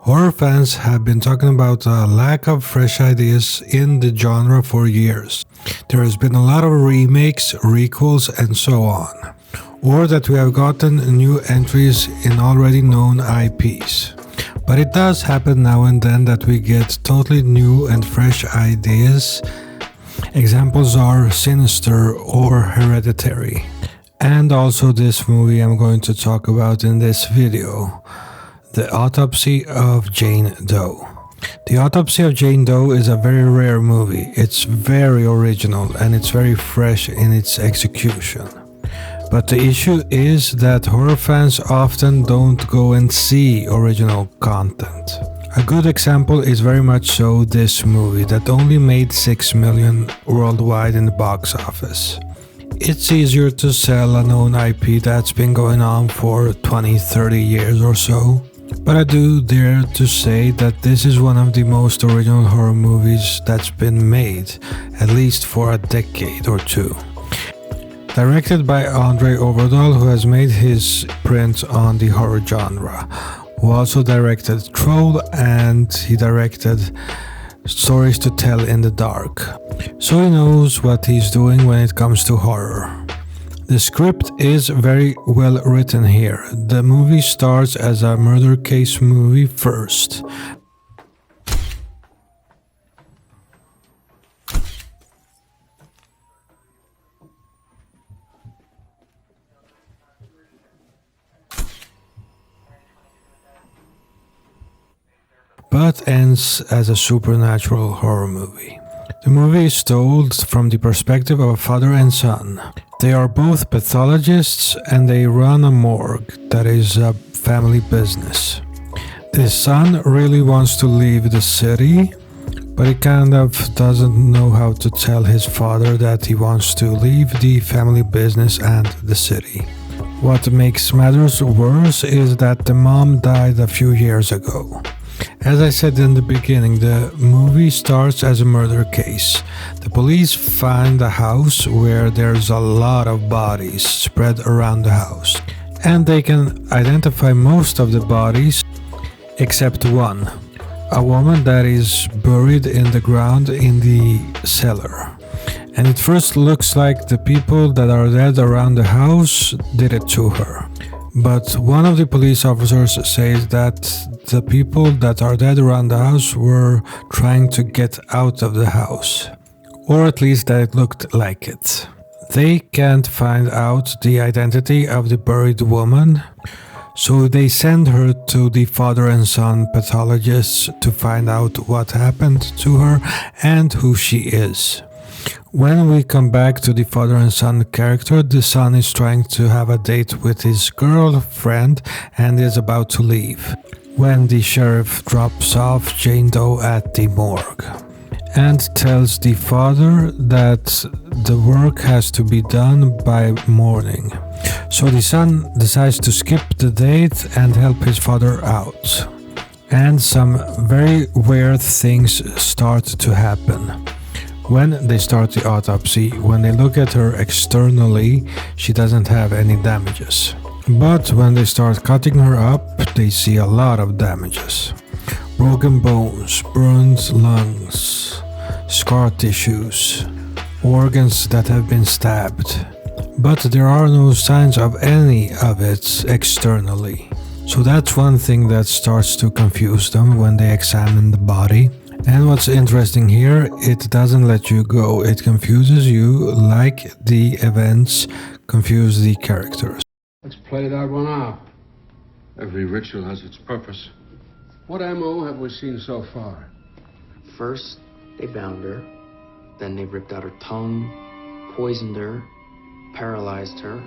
Horror fans have been talking about a lack of fresh ideas in the genre for years. There has been a lot of remakes, requels, and so on. Or that we have gotten new entries in already known IPs. But it does happen now and then that we get totally new and fresh ideas. Examples are Sinister or Hereditary. And also this movie I'm going to talk about in this video. The Autopsy of Jane Doe. The Autopsy of Jane Doe is a very rare movie. It's very original and it's very fresh in its execution. But the issue is that horror fans often don't go and see original content. A good example is very much so this movie that only made 6 million worldwide in the box office. It's easier to sell a known IP that's been going on for 20-30 years or so. But I do dare to say that this is one of the most original horror movies that's been made, at least for a decade or two. Directed by Andre Overdahl, who has made his print on the horror genre, who also directed Troll and he directed Stories to Tell in the Dark. So he knows what he's doing when it comes to horror. The script is very well written here. The movie starts as a murder case movie first. But ends as a supernatural horror movie. The movie is told from the perspective of a father and son. They are both pathologists and they run a morgue that is a family business. The son really wants to leave the city, but he kind of doesn't know how to tell his father that he wants to leave the family business and the city. What makes matters worse is that the mom died a few years ago. As I said in the beginning, the movie starts as a murder case. The police find a house where there's a lot of bodies spread around the house. And they can identify most of the bodies except one. A woman that is buried in the ground in the cellar. And it first looks like the people that are dead around the house did it to her. But one of the police officers says that the people that are dead around the house were trying to get out of the house. Or at least that it looked like it. They can't find out the identity of the buried woman, so they send her to the father and son pathologists to find out what happened to her and who she is. When we come back to the father and son character, the son is trying to have a date with his girlfriend and is about to leave, when the sheriff drops off Jane Doe at the morgue and tells the father that the work has to be done by morning. So the son decides to skip the date and help his father out. And some very weird things start to happen. When they start the autopsy, when they look at her externally, she doesn't have any damages. But when they start cutting her up, they see a lot of damages. Broken bones, burned lungs, scar tissues, organs that have been stabbed. But there are no signs of any of it externally. So that's one thing that starts to confuse them when they examine the body. And what's interesting here, it doesn't let you go, it confuses you like the events confuse the characters. Let's play that one out. Every ritual has its purpose. What MO have we seen so far? First, they bound her. Then they ripped out her tongue, poisoned her, paralyzed her,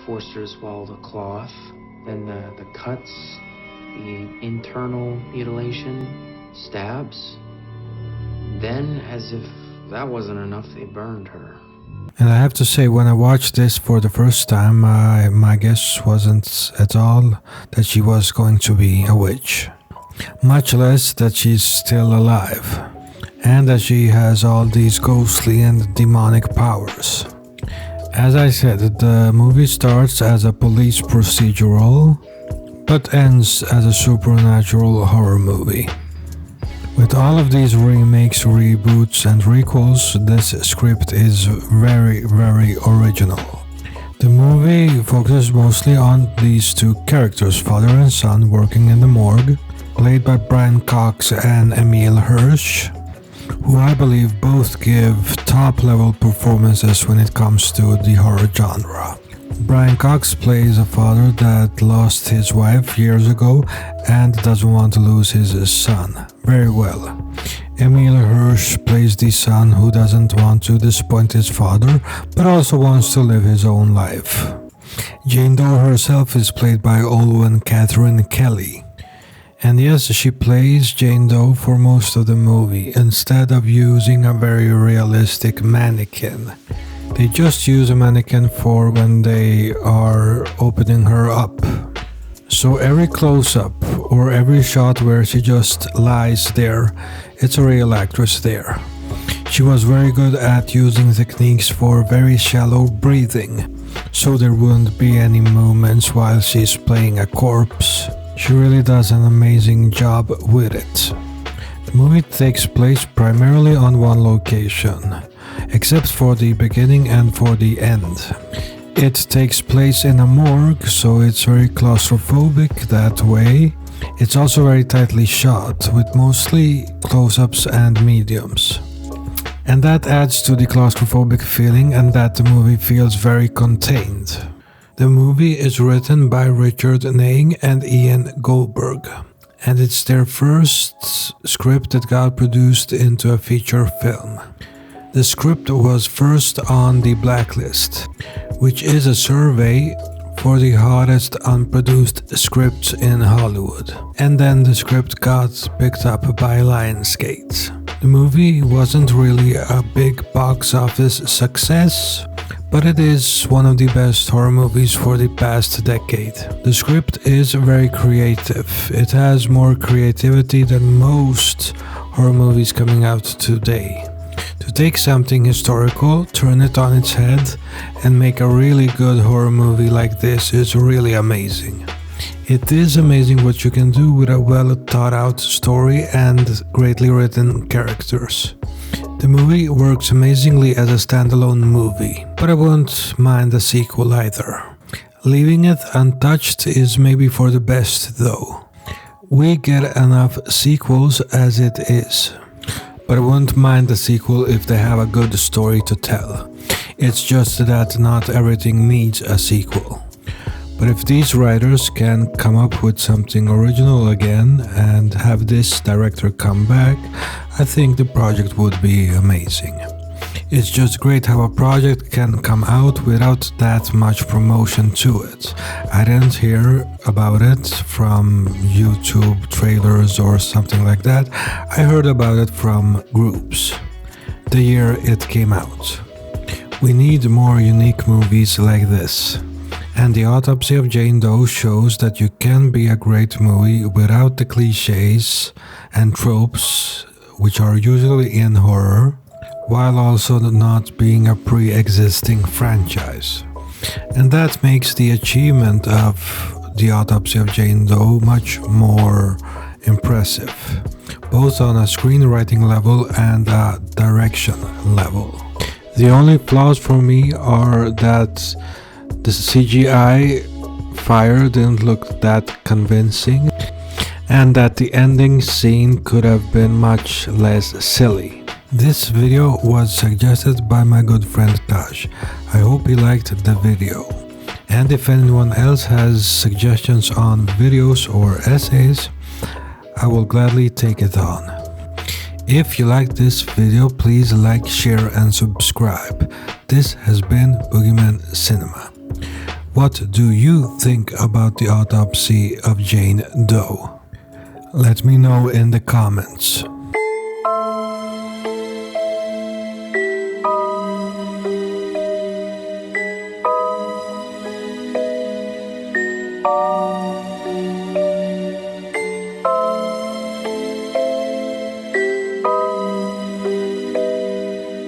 forced her to swallow the cloth. Then the cuts, the internal mutilation, stabs. Then, as if that wasn't enough, they burned her. And I have to say, when I watched this for the first time, my guess wasn't at all that she was going to be a witch. Much less that she's still alive. And that she has all these ghostly and demonic powers. As I said, the movie starts as a police procedural, but ends as a supernatural horror movie. With all of these remakes, reboots and requels, this script is very original. The movie focuses mostly on these two characters, father and son, working in the morgue, played by Brian Cox and Emile Hirsch, who I believe both give top-level performances when it comes to the horror genre. Brian Cox plays a father that lost his wife years ago and doesn't want to lose his son very well. Emile Hirsch plays the son who doesn't want to disappoint his father but also wants to live his own life. Jane Doe herself is played by Olwen Catherine Kelly. And yes, she plays Jane Doe for most of the movie instead of using a very realistic mannequin. They just use a mannequin for when they are opening her up. So every close-up or every shot where she just lies there, it's a real actress there. She was very good at using techniques for very shallow breathing, so there wouldn't be any movements while she's playing a corpse. She really does an amazing job with it. The movie takes place primarily on one location, except for the beginning and for the end. It takes place in a morgue, so it's very claustrophobic that way. It's also very tightly shot, with mostly close-ups and mediums. And that adds to the claustrophobic feeling and that the movie feels very contained. The movie is written by Richard Naing and Ian Goldberg, and it's their first script that got produced into a feature film. The script was first on the Blacklist, which is a survey for the hottest unproduced scripts in Hollywood. And then the script got picked up by Lionsgate. The movie wasn't really a big box office success, but it is one of the best horror movies for the past decade. The script is very creative. It has more creativity than most horror movies coming out today. To take something historical, turn it on its head, and make a really good horror movie like this is really amazing. It is amazing what you can do with a well thought out story and greatly written characters. The movie works amazingly as a standalone movie, but I won't mind a sequel either. Leaving it untouched is maybe for the best though. We get enough sequels as it is. But I wouldn't mind a sequel if they have a good story to tell. It's just that not everything needs a sequel. But if these writers can come up with something original again and have this director come back, I think the project would be amazing. It's just great how a project can come out without that much promotion to it. I didn't hear about it from YouTube trailers or something like that. I heard about it from groups the year it came out. We need more unique movies like this. And the Autopsy of Jane Doe shows that you can be a great movie without the cliches and tropes which are usually in horror, while also not being a pre-existing franchise. And that makes the achievement of the Autopsy of Jane Doe much more impressive, both on a screenwriting level and a direction level. The only flaws for me are that the CGI fire didn't look that convincing, and that the ending scene could have been much less silly. This video was suggested by my good friend Taj. I hope he liked the video. And if anyone else has suggestions on videos or essays, I will gladly take it on. If you liked this video, please like, share and subscribe. This has been Boogeyman Cinema. What do you think about the Autopsy of Jane Doe? Let me know in the comments.